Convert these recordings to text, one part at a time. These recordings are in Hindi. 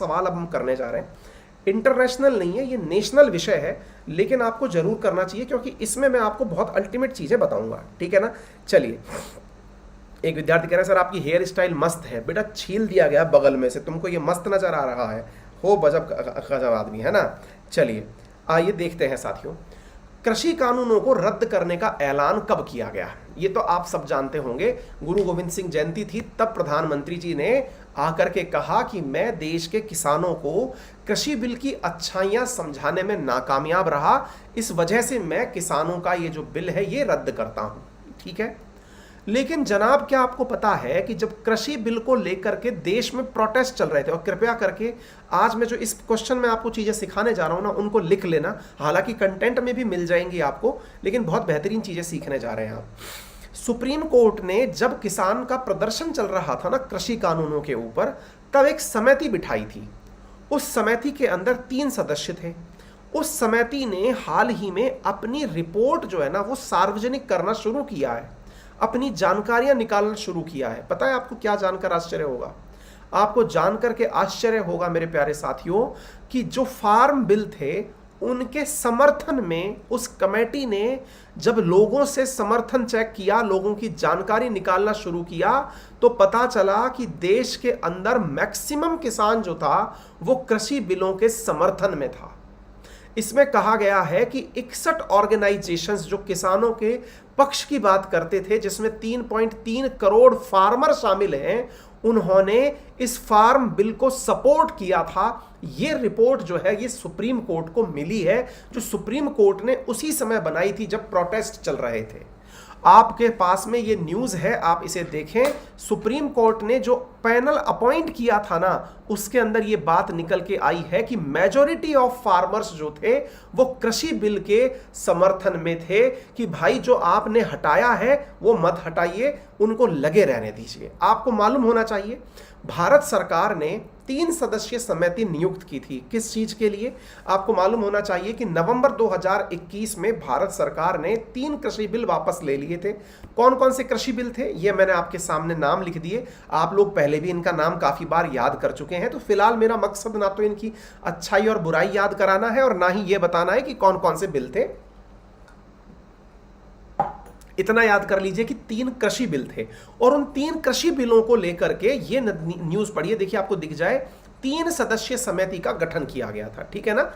सवाल अब हम करने जा रहे हैं। इंटरनेशनल नहीं है, ये नेशनल विषय है, लेकिन आपको जरूर करना चाहिए क्योंकि इसमें मैं आपको बहुत अल्टीमेट चीजें बताऊंगा, ठीक है ना। चलिए, एक विद्यार्थी कह रहा है सर आपकी हेयर स्टाइल मस्त है। बेटा छील दिया गया बगल में से, तुमको ये मस्त नजर आ रहा है, हो गजब आदमी है ना। चलिए आइए देखते हैं साथियों, कृषि कानूनों को रद्द करने का ऐलान कब किया गया। ये तो आप सब जानते होंगे, गुरु गोविंद सिंह जयंती थी, तब प्रधानमंत्री जी ने आकर के कहा कि मैं देश के किसानों को कृषि बिल की अच्छाइयां समझाने में नाकामयाब रहा, इस वजह से मैं किसानों का ये जो बिल है ये रद्द करता हूं, ठीक है। लेकिन जनाब क्या आपको पता है कि जब कृषि बिल को लेकर के देश में प्रोटेस्ट चल रहे थे, और कृपया करके आज मैं जो इस क्वेश्चन में आपको चीजें सिखाने जा रहा हूं ना, उनको लिख लेना, हालांकि कंटेंट में भी मिल जाएंगी आपको, लेकिन बहुत बेहतरीन चीजें सीखने जा रहे हैं आप। सुप्रीम कोर्ट ने जब किसान का प्रदर्शन चल रहा था ना कृषि कानूनों के ऊपर, तब एक समिति बिठाई थी। उस समिति के अंदर 3 सदस्य थे। उस समिति ने हाल ही में अपनी रिपोर्ट जो है ना वो सार्वजनिक करना शुरू किया है, अपनी जानकारियां निकालना शुरू किया है। पता है आपको क्या जानकर आश्चर्य होगा? आपको जानकर के आश्चर्य होगा मेरे प्यारे साथियों कि जो फार्म बिल थे उनके समर्थन में उस कमेटी ने जब लोगों से समर्थन चेक किया, लोगों की जानकारी निकालना शुरू किया, तो पता चला कि देश के अंदर मैक्सिमम किसान जो था वो कृषि बिलों के समर्थन में था। इसमें कहा गया है कि 61 ऑर्गेनाइजेशंस जो किसानों के पक्ष की बात करते थे, जिसमें 3.3 करोड़ फार्मर शामिल हैं, उन्होंने इस फार्म बिल को सपोर्ट किया था। ये रिपोर्ट जो है ये सुप्रीम कोर्ट को मिली है, जो सुप्रीम कोर्ट ने उसी समय बनाई थी जब प्रोटेस्ट चल रहे थे। आपके पास में ये न्यूज़ है, आप इसे देखें। सुप्रीम कोर्ट ने जो पैनल अपॉइंट किया था ना, उसके अंदर ये बात निकल के आई है कि मेजॉरिटी ऑफ फार्मर्स जो थे वो कृषि बिल के समर्थन में थे कि भाई जो आपने हटाया है वो मत हटाइए, उनको लगे रहने दीजिए। आपको मालूम होना चाहिए भारत सरकार ने 3 सदस्यीय समिति नियुक्त की थी। किस चीज के लिए? आपको मालूम होना चाहिए कि नवंबर 2021 में भारत सरकार ने 3 कृषि बिल वापस ले लिए थे। कौन कौन से कृषि बिल थे ये मैंने आपके सामने नाम लिख दिए। आप लोग पहले भी इनका नाम काफी बार याद कर चुके हैं, तो फिलहाल मेरा मकसद ना तो इनकी अच्छाई और बुराई याद कराना है और ना ही ये बताना है कि कौन कौन से बिल थे। इतना याद कर लीजिए कि 3 कृषि बिल थे, और उन 3 कृषि बिलों को लेकर के ये न्यूज पढ़िए, देखिए आपको दिख जाए। 3 सदस्यीय समिति का गठन किया गया था, ठीक है ना।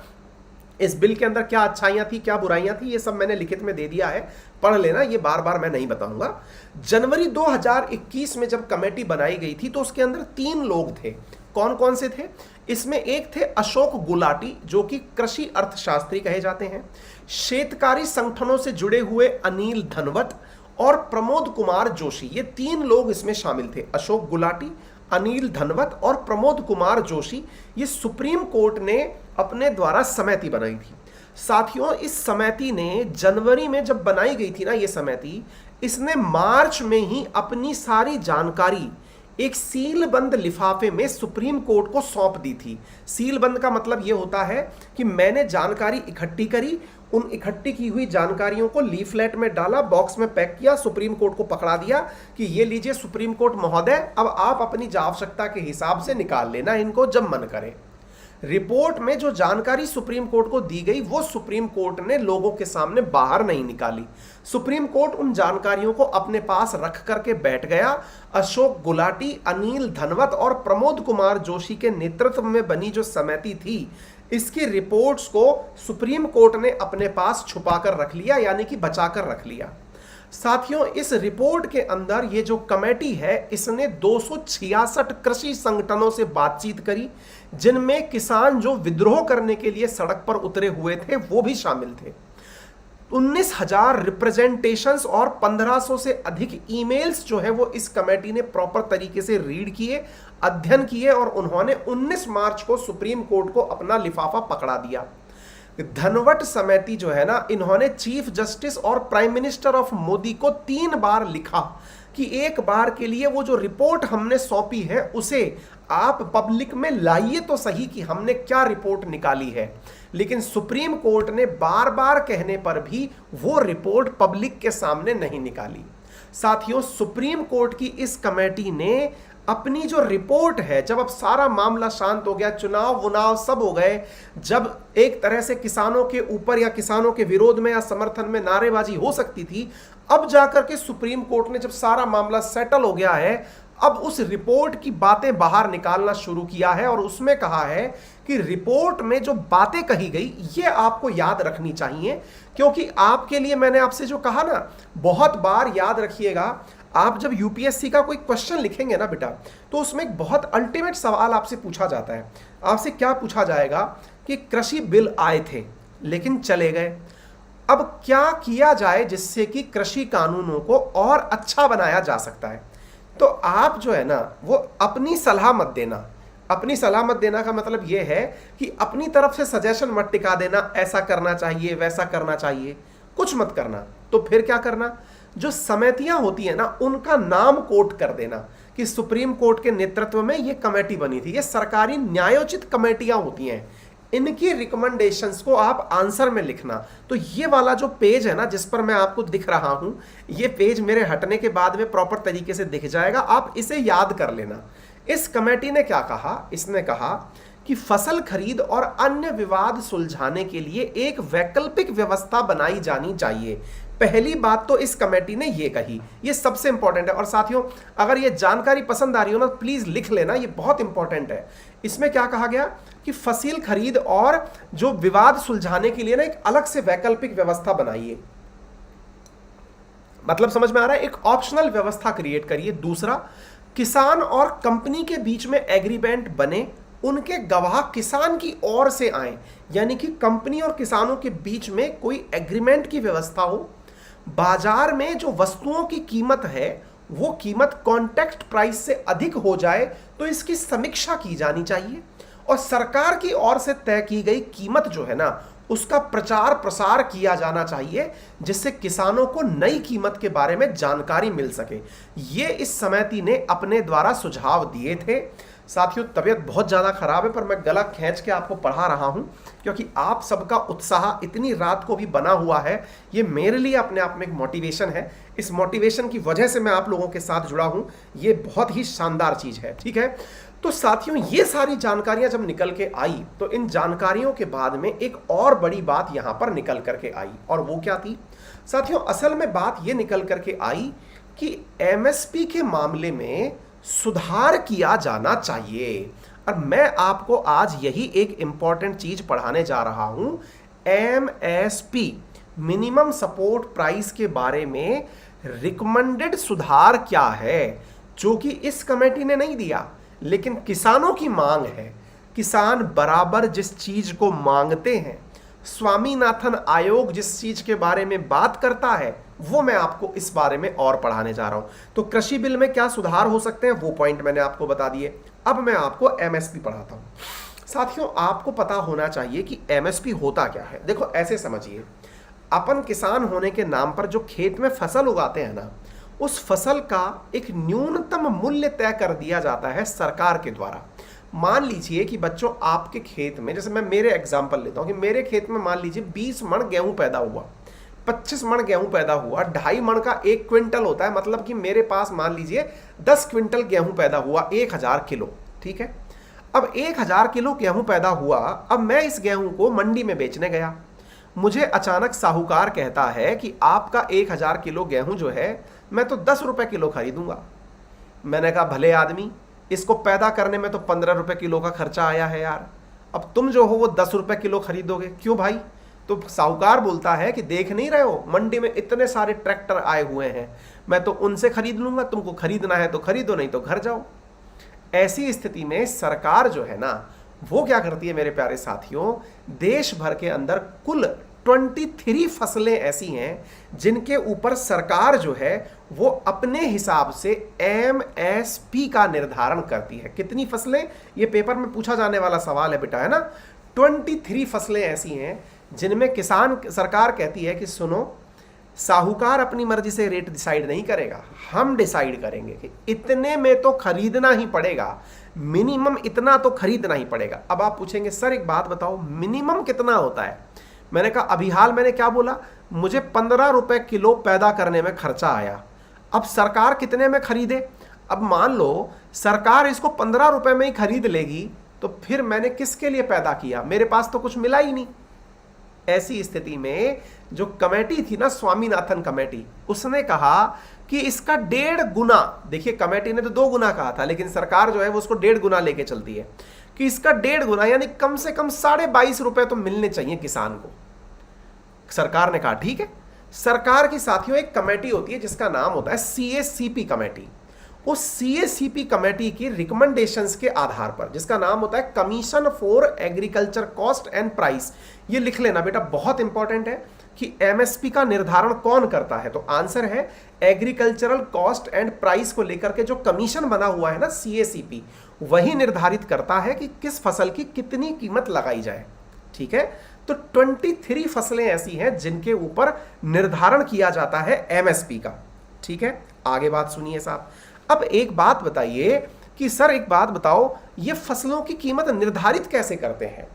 इस बिल के अंदर क्या अच्छाइयां थी, क्या बुराइयां थी, ये सब मैंने लिखित में दे दिया है, पढ़ लेना, ये बार बार मैं नहीं बताऊंगा। जनवरी 2021 में जब कमेटी बनाई गई थी तो उसके अंदर 3 लोग थे। कौन कौन से थे? इसमें एक थे अशोक गुलाटी, जो कि कृषि अर्थशास्त्री कहे जाते हैं। शेतकारी संगठनों से जुड़े हुए अनिल धनवत और प्रमोद कुमार जोशी, ये 3 लोग इसमें शामिल थे। अशोक गुलाटी, अनिल धनवत और प्रमोद कुमार जोशी। ये सुप्रीम कोर्ट ने अपने द्वारा समिति बनाई थी। साथियों, इस समिति ने जनवरी में जब बनाई गई थी ना ये समिति, इसने मार्च में ही अपनी सारी जानकारी एक सीलबंद लिफाफे में सुप्रीम कोर्ट को सौंप दी थी। सीलबंद का मतलब यह होता है कि मैंने जानकारी इकट्ठी करी, उन इकट्ठी की हुई जानकारियों को लीफलेट में डाला, बॉक्स में पैक किया, सुप्रीम कोर्ट को पकड़ा दिया कि ये लीजिए सुप्रीम कोर्ट महोदय, अब आप अपनी आवश्यकता के हिसाब से निकाल लेना इनको जब मन करे। रिपोर्ट में जो जानकारी सुप्रीम कोर्ट को दी गई वो सुप्रीम कोर्ट ने लोगों के सामने बाहर नहीं निकाली। सुप्रीम कोर्ट उन जानकारियों को अपने पास रख करके बैठ गया। अशोक गुलाटी, अनिल धनवत और प्रमोद कुमार जोशी के नेतृत्व में बनी जो समिति थी, इसकी रिपोर्ट्स को सुप्रीम कोर्ट ने अपने पास छुपा कर रख लिया, यानी कि बचा कर रख लिया। साथियों, इस रिपोर्ट के अंदर ये जो कमेटी है इसने 266 कृषि संगठनों से बातचीत करी, जिनमें किसान जो विद्रोह करने के लिए सड़क पर उतरे हुए थे वो भी शामिल थे। 19,000 रिप्रेजेंटेशंस और 1500 से अधिक ईमेल्स जो है वो इस कमेटी ने प्रॉपर तरीके से रीड किए, अध्ययन किए, और उन्होंने 19 मार्च को सुप्रीम कोर्ट को अपना लिफाफा पकड़ा दिया। धनवट समिति जो है ना, इन्होंने चीफ जस्टिस और प्राइम मिनिस्टर ऑफ मोदी को 3 बार लिखा कि एक बार के लिए वो जो रिपोर्ट हमने सौंपी है उसे आप पब्लिक में लाइए तो सही कि हमने क्या रिपोर्ट निकाली है। लेकिन सुप्रीम कोर्ट ने बार बार कहने पर भी वो रिपोर्ट पब्लिक के सामने नहीं निकाली। साथियों, सुप्रीम कोर्ट की इस कमेटी ने अपनी जो रिपोर्ट है, जब अब सारा मामला शांत हो गया, चुनाव वुनाव सब हो गए, जब एक तरह से किसानों के ऊपर या किसानों के विरोध में या समर्थन में नारेबाजी हो सकती थी, अब जाकर के सुप्रीम कोर्ट ने जब सारा मामला सेटल हो गया है, अब उस रिपोर्ट की बातें बाहर निकालना शुरू किया है और उसमें कहा है कि रिपोर्ट में जो बातें कही गई ये आपको याद रखनी चाहिए, क्योंकि आपके लिए मैंने आपसे जो कहा ना, बहुत बार याद रखिएगा, आप जब यूपीएससी का कोई क्वेश्चन लिखेंगे ना बेटा, तो उसमें एक बहुत अल्टीमेट सवाल आपसे पूछा जाता है। आपसे क्या पूछा जाएगा कि कृषि बिल आए थे लेकिन चले गए, अब क्या किया जाए जिससे कि कृषि कानूनों को और अच्छा बनाया जा सकता है। तो आप जो है ना वो अपनी सलाह मत देना। अपनी सलाह मत देना का मतलब यह है कि अपनी तरफ से सजेशन मत टिका देना, ऐसा करना चाहिए वैसा करना चाहिए, कुछ मत करना। तो फिर क्या करना, जो समितियां होती है ना उनका नाम कोट कर देना कि सुप्रीम कोर्ट के नेतृत्व में ये कमेटी बनी थी, ये सरकारी न्यायोचित कमेटियां होती हैं, इनकी रिकमेंडेशंस को आप आंसर में लिखना। तो ये वाला जो पेज है ना जिस पर मैं आपको दिख रहा हूं, ये पेज मेरे हटने के बाद में प्रॉपर तरीके से दिख जाएगा, आप इसे याद कर लेना। इस कमेटी ने क्या कहा, इसने कहा कि फसल खरीद और अन्य विवाद सुलझाने के लिए एक वैकल्पिक व्यवस्था बनाई जानी चाहिए। पहली बात तो इस कमेटी ने ये कही, ये सबसे इंपॉर्टेंट है। और साथियों अगर ये जानकारी पसंद आ रही हो ना प्लीज लिख लेना, ये बहुत इंपॉर्टेंट है। इसमें क्या कहा गया कि फसल खरीद और जो विवाद सुलझाने के लिए ना एक अलग से वैकल्पिक व्यवस्था बनाइए। मतलब समझ में आ रहा है, एक ऑप्शनल व्यवस्था क्रिएट करिए। दूसरा, किसान और कंपनी के बीच में एग्रीमेंट बने, उनके गवाह किसान की ओर से आए, यानी कि कंपनी और किसानों के बीच में कोई एग्रीमेंट की व्यवस्था हो। बाजार में जो वस्तुओं की कीमत है वो कीमत कॉन्टेक्स्ट प्राइस से अधिक हो जाए तो इसकी समीक्षा की जानी चाहिए, और सरकार की ओर से तय की गई कीमत जो है ना उसका प्रचार प्रसार किया जाना चाहिए, जिससे किसानों को नई कीमत के बारे में जानकारी मिल सके। ये इस समिति ने अपने द्वारा सुझाव दिए थे। साथियों तबीयत बहुत ज़्यादा खराब है पर मैं गला खींच के आपको पढ़ा रहा हूं, क्योंकि आप सबका उत्साह इतनी रात को भी बना हुआ है, ये मेरे लिए अपने आप में एक मोटिवेशन है। इस मोटिवेशन की वजह से मैं आप लोगों के साथ जुड़ा हूं, ये बहुत ही शानदार चीज़ है। ठीक है, तो साथियों ये सारी जानकारियां जब निकल के आई तो इन जानकारियों के बाद में एक और बड़ी बात यहां पर निकल करके आई, और वो क्या थी साथियों, असल में बात ये निकल करके आई कि एमएसपी के मामले में सुधार किया जाना चाहिए। और मैं आपको आज यही एक इंपॉर्टेंट चीज पढ़ाने जा रहा हूं, एमएसपी मिनिमम सपोर्ट प्राइस के बारे में रिकमेंडेड सुधार क्या है, जो कि इस कमेटी ने नहीं दिया लेकिन किसानों की मांग है। किसान बराबर जिस चीज को मांगते हैं, स्वामीनाथन आयोग जिस चीज के बारे में बात करता है, वो मैं आपको इस बारे में और पढ़ाने जा रहा हूं। तो कृषि बिल में क्या सुधार हो सकते हैं वो पॉइंट मैंने आपको बता दिए। अब मैं आपको एमएसपी पढ़ाता हूं। साथियों आपको पता होना चाहिए कि एमएसपी होता क्या है। देखो ऐसे समझिए, अपन किसान होने के नाम पर जो खेत में फसल उगाते हैं ना, उस फसल का एक न्यूनतम मूल्य तय कर दिया जाता है सरकार के द्वारा। मान लीजिए कि बच्चों आपके खेत में, जैसे मैं मेरे एग्जांपल लेता हूं कि मेरे खेत में मान लीजिए 20 मण गेहूं पैदा हुआ, 25 मण गेहूं पैदा हुआ, 2.5 मण का 1 क्विंटल होता है, मतलब कि मेरे पास मान लीजिए 10 क्विंटल गेहूं पैदा हुआ, 1000 किलो। ठीक है, अब 1000 किलो गेहूं पैदा हुआ, अब मैं इस गेहूं को मंडी में बेचने गया, मुझे अचानक साहूकार कहता है कि आपका 1000 किलो गेहूं जो है मैं तो 10 रुपए किलो खरीदूंगा। मैंने कहा भले आदमी, इसको पैदा करने में तो 15 रुपए किलो का खर्चा आया है यार, अब तुम जो हो वो 10 रुपए किलो खरीदोगे, क्यों भाई? तो साहूकार बोलता है कि देख नहीं रहे हो मंडी में इतने सारे ट्रैक्टर आए हुए हैं, मैं तो उनसे खरीद लूंगा, तुमको खरीदना है तो खरीदो नहीं तो घर जाओ। ऐसी स्थिति में सरकार जो है ना वो क्या करती है मेरे प्यारे साथियों, देश भर के अंदर कुल 23 फसलें ऐसी हैं जिनके ऊपर सरकार जो है वो अपने हिसाब से एमएसपी का निर्धारण करती है। कितनी फसलें? ये पेपर में पूछा जाने वाला सवाल है बेटा, है ना। 23 फसलें ऐसी हैं जिनमें किसान सरकार कहती है कि सुनो, साहूकार अपनी मर्जी से रेट डिसाइड नहीं करेगा, हम डिसाइड करेंगे कि इतने में तो खरीदना ही पड़ेगा, मिनिमम इतना तो खरीदना ही पड़ेगा। अब आप पूछेंगे सर एक बात बताओ, मिनिमम कितना होता है? मैंने कहा अभी हाल मैंने क्या बोला, मुझे 15 रुपए किलो पैदा करने में खर्चा आया, अब सरकार कितने में खरीदे? अब मान लो सरकार इसको 15 रुपए में ही खरीद लेगी तो फिर मैंने किसके लिए पैदा किया, मेरे पास तो कुछ मिला ही नहीं। ऐसी स्थिति में जो कमेटी थी ना, स्वामीनाथन कमेटी, उसने कहा कि इसका 1.5 गुना, देखिए कमेटी ने तो 2 गुना कहा था, लेकिन सरकार जो है वो उसको 1.5 गुना लेके चलती है कि इसका 1.5 गुना यानी कम से कम 22.5 रुपए तो मिलने चाहिए किसान को। सरकार ने कहा ठीक है। सरकार की साथियों एक कमेटी होती है जिसका नाम होता है CACP कमेटी। उस CACP कमेटी की रिकमेंडेशंस के आधार पर, जिसका नाम होता है commission for agriculture cost and price, ये लिख लेना बेटा, बहुत इंपॉर्टेंट है कि MSP का निर्धारण कौन करता है। तो आंसर है एग्रीकल्चरल कॉस्ट एंड प्राइस को लेकर के जो कमीशन बना हुआ है ना CACP, वही निर्धारित करता है कि किस फसल की कितनी कीमत लगाई जाए। ठीक है, तो 23 फसलें ऐसी हैं जिनके ऊपर निर्धारण किया जाता है MSP का। ठीक है, आगे बात सुनिए साहब। अब एक बात बताइए कि सर एक बात बताओ, ये फसलों की कीमत निर्धारित कैसे करते हैं?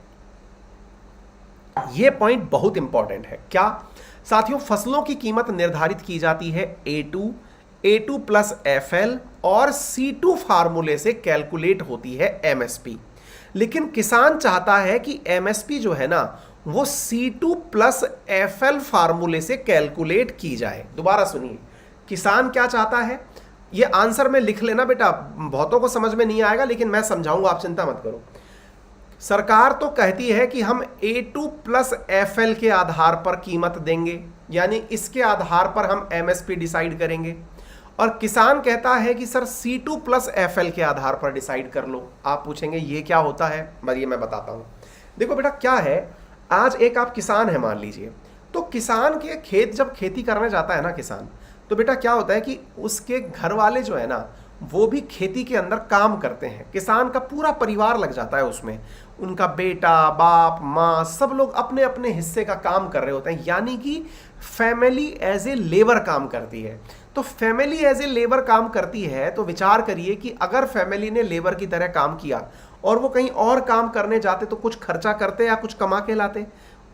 ये पॉइंट बहुत इंपॉर्टेंट है। क्या साथियों, फसलों की कीमत निर्धारित की जाती है A2 प्लस FL और C2 फार्मूले से कैलकुलेट होती है MSP। लेकिन किसान चाहता है कि MSP जो है ना वो C2 प्लस FL फार्मूले से कैलकुलेट की जाए। दोबारा सुनिए, किसान क्या चाहता है, ये आंसर में लिख लेना बेटा, बहुतों को समझ में नहीं आएगा लेकिन मैं समझाऊंगा, आप चिंता मत करो। सरकार तो कहती है कि हम A2 प्लस FL के आधार पर कीमत देंगे, यानी इसके आधार पर हम MSP डिसाइड करेंगे, और किसान कहता है कि सर C2 प्लस FL के आधार पर डिसाइड कर लो। आप पूछेंगे ये क्या होता है, ये मैं बताता हूं। देखो बेटा क्या है, आज एक आप किसान है मान लीजिए, तो किसान के खेत जब खेती करने जाता है ना किसान, तो बेटा क्या होता है कि उसके घर वाले जो है ना वो भी खेती के अंदर काम करते हैं। किसान का पूरा परिवार लग जाता है उसमें, उनका बेटा, बाप, माँ, सब लोग अपने अपने हिस्से का काम कर रहे होते हैं, यानी कि फैमिली एज ए लेबर काम करती है। तो फैमिली एज ए लेबर काम करती है, तो विचार करिए कि अगर फैमिली ने लेबर की तरह काम किया और वो कहीं और काम करने जाते तो कुछ खर्चा करते या कुछ कमा के लाते,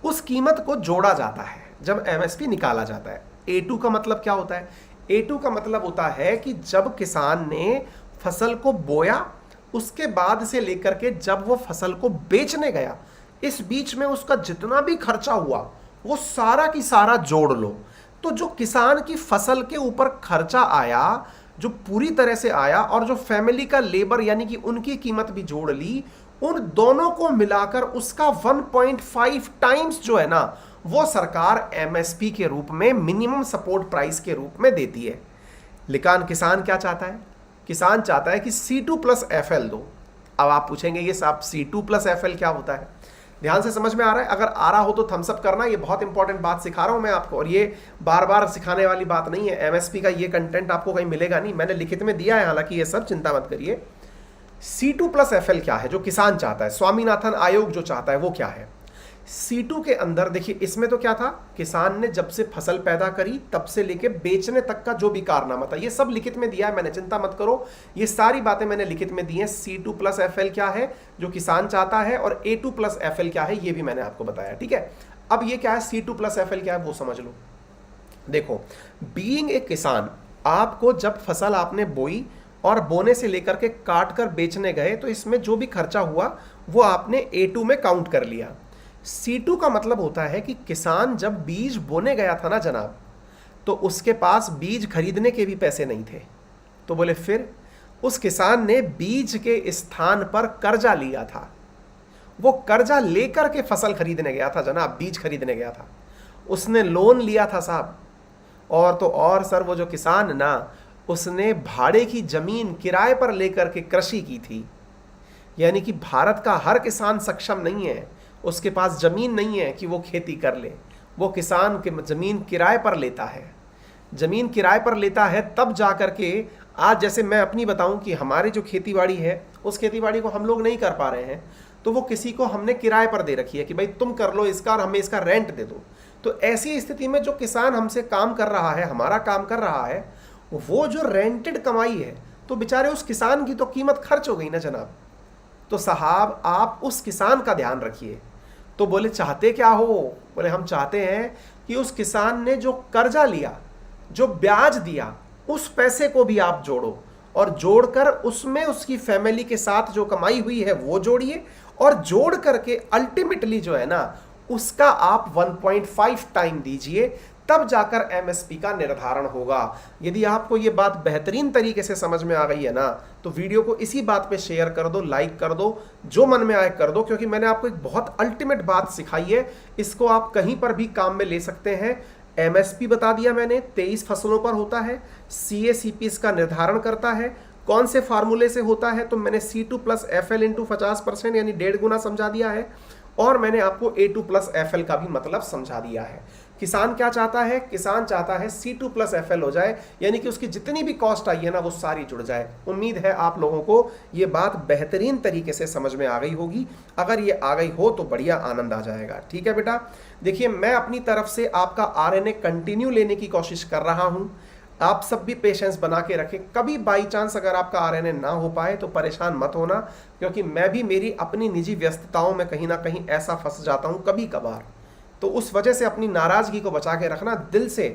उस कीमत को जोड़ा जाता है जब MSP निकाला जाता है। A2 का मतलब क्या होता है? A2 का मतलब होता है कि जब किसान ने फसल को बोया, उसके बाद से लेकर के जब वो फसल को बेचने गया, इस बीच में उसका जितना भी खर्चा हुआ वो सारा की सारा जोड़ लो। तो जो किसान की फसल के ऊपर खर्चा आया, जो पूरी तरह से आया, और जो फैमिली का लेबर यानी कि उनकी कीमत भी जोड़ ली, उन दोनों को मिलाकर उसका 1.5 टाइम्स जो है ना वो सरकार MSP के रूप में, मिनिमम सपोर्ट प्राइस के रूप में देती है। लेकिन किसान क्या चाहता है? किसान चाहता है कि C2 प्लस FL दो। अब आप पूछेंगे ये साहब C2 प्लस FL क्या होता है? ध्यान से समझ में आ रहा है? अगर आ रहा हो तो थम्स अप करना, ये बहुत इंपॉर्टेंट बात सिखा रहा हूं मैं आपको, और ये बार बार सिखाने वाली बात नहीं है। MSP का ये कंटेंट आपको कहीं मिलेगा नहीं, मैंने लिखित में दिया है हालांकि, ये सब चिंता मत करिए। C2 प्लस FL क्या है जो किसान चाहता है, स्वामीनाथन आयोग जो चाहता है वो क्या है? C2 के अंदर देखिए, इसमें तो क्या था, किसान ने जब से फसल पैदा करी तब से लेके बेचने तक का जो भी कारनामा था ये सब लिखित में दिया है मैंने, चिंता मत करो, ये सारी बातें मैंने लिखित में दी हैं। C2 प्लस FL क्या है जो किसान चाहता है, और A2 प्लस FL क्या है ये भी मैंने आपको बताया। ठीक है, अब ये क्या है, C2 प्लस FL क्या है वो समझ लो। देखो, बीइंग ए किसान, आपको जब फसल आपने बोई और बोने से लेकर के काट कर बेचने गए, तो इसमें जो भी खर्चा हुआ वो आपने A2 में काउंट कर लिया। C2 का मतलब होता है कि किसान जब बीज बोने गया था ना जनाब, तो उसके पास बीज खरीदने के भी पैसे नहीं थे, तो बोले फिर उस किसान ने बीज के स्थान पर कर्जा लिया था। वो कर्जा लेकर के फसल खरीदने गया था जनाब, बीज खरीदने गया था, उसने लोन लिया था साहब। और तो और सर, वो जो किसान ना, उसने भाड़े की जमीन किराए पर लेकर के कृषि की थी। यानी कि भारत का हर किसान सक्षम नहीं है, उसके पास जमीन नहीं है कि वो खेती कर ले। वो किसान के जमीन किराए पर लेता है, जमीन किराए पर लेता है, तब जा कर के आज जैसे मैं अपनी बताऊं कि हमारी जो खेतीबाड़ी है उस खेतीबाड़ी को हम लोग नहीं कर पा रहे हैं, तो वो किसी को हमने किराए पर दे रखी है कि भाई तुम कर लो इसका और हमें इसका रेंट दे दो। तो ऐसी स्थिति में जो किसान हमसे काम कर रहा है, हमारा काम कर रहा है, वो जो रेंटेड कमाई है, तो बेचारे उस किसान की तो कीमत खर्च हो गई ना जनाब। तो साहब आप उस किसान का ध्यान रखिए। तो बोले चाहते क्या हो? बोले हम चाहते हैं कि उस किसान ने जो कर्जा लिया, जो ब्याज दिया, उस पैसे को भी आप जोड़ो और जोड़कर उसमें उसकी फैमिली के साथ जो कमाई हुई है वो जोड़िए, और जोड़ करके अल्टीमेटली जो है ना उसका आप 1.5 टाइम दीजिए, तब जाकर एमएसपी का निर्धारण होगा। यदि आपको ये बात बेहतरीन तरीके से समझ में आ गई है ना, तो वीडियो को इसी बात पे शेयर कर दो, लाइक कर दो, जो मन में आए कर दो, क्योंकि मैंने आपको एक बहुत अल्टीमेट बात सिखाई है, इसको आप कहीं पर भी काम में ले सकते हैं। एमएसपी बता दिया मैंने, 23 फसलों पर होता है। CACP इसका निर्धारण करता है, कौन से फार्मूले से होता है, तो मैंने C2 + FL × 50% यानी 1.5 गुना समझा दिया है, और मैंने आपको A2 + FL का भी मतलब समझा दिया है। किसान क्या चाहता है? किसान चाहता है C2 + FL हो जाए, यानी कि उसकी जितनी भी कॉस्ट आई है ना वो सारी जुड़ जाए। उम्मीद है आप लोगों को ये बात बेहतरीन तरीके से समझ में आ गई होगी। अगर ये आ गई हो तो बढ़िया, आनंद आ जाएगा। ठीक है बेटा, देखिए मैं अपनी तरफ से आपका RNA कंटिन्यू लेने की कोशिश कर रहा हूं। आप सब भी पेशेंस बना के रखें। कभी बाई चांस अगर आपका RNA ना हो पाए तो परेशान मत होना, क्योंकि मैं भी मेरी अपनी निजी व्यस्तताओं में कहीं ना कहीं ऐसा फंस जाता हूं कभी कभार। तो उस वजह से अपनी नाराजगी को बचा के रखना। दिल से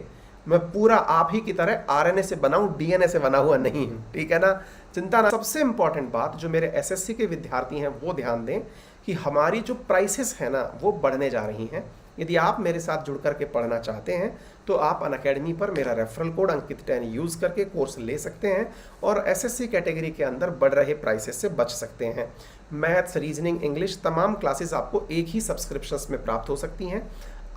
मैं पूरा आप ही की तरह RNA से बना हूं, DNA से बना हुआ नहीं हूं। ठीक है ना, चिंता ना। सबसे इंपॉर्टेंट बात जो मेरे SSC के विद्यार्थी हैं वो ध्यान दें कि हमारी जो प्राइसेस है ना वो बढ़ने जा रही हैं। यदि आप मेरे साथ जुड़ करके पढ़ना चाहते हैं तो आप अनअकैडमी पर मेरा रेफरल कोड अंकित 10 यूज़ करके कोर्स ले सकते हैं और SSC कैटेगरी के अंदर बढ़ रहे प्राइसेस से बच सकते हैं। मैथ्स, रीजनिंग, इंग्लिश तमाम क्लासेस आपको एक ही सब्सक्रिप्शंस में प्राप्त हो सकती हैं।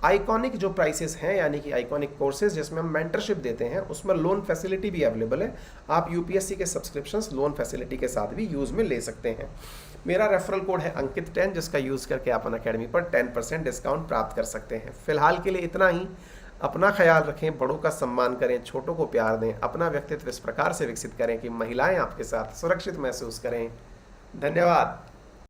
आइकॉनिक जो प्राइसेस हैं, यानी कि आइकॉनिक कोर्सेज जिसमें हम मेंटरशिप देते हैं, उसमें लोन फैसिलिटी भी अवेलेबल है। आप UPSC के सब्सक्रिप्शंस लोन फैसिलिटी के साथ भी यूज़ में ले सकते हैं। मेरा रेफरल कोड है अंकित 10, जिसका यूज़ करके आप अनअकैडमी पर 10% डिस्काउंट प्राप्त कर सकते हैं। फिलहाल के लिए इतना ही। अपना ख्याल रखें, बड़ों का सम्मान करें, छोटों को प्यार दें, अपना व्यक्तित्व इस प्रकार से विकसित करें कि महिलाएं आपके साथ सुरक्षित महसूस करें। धन्यवाद।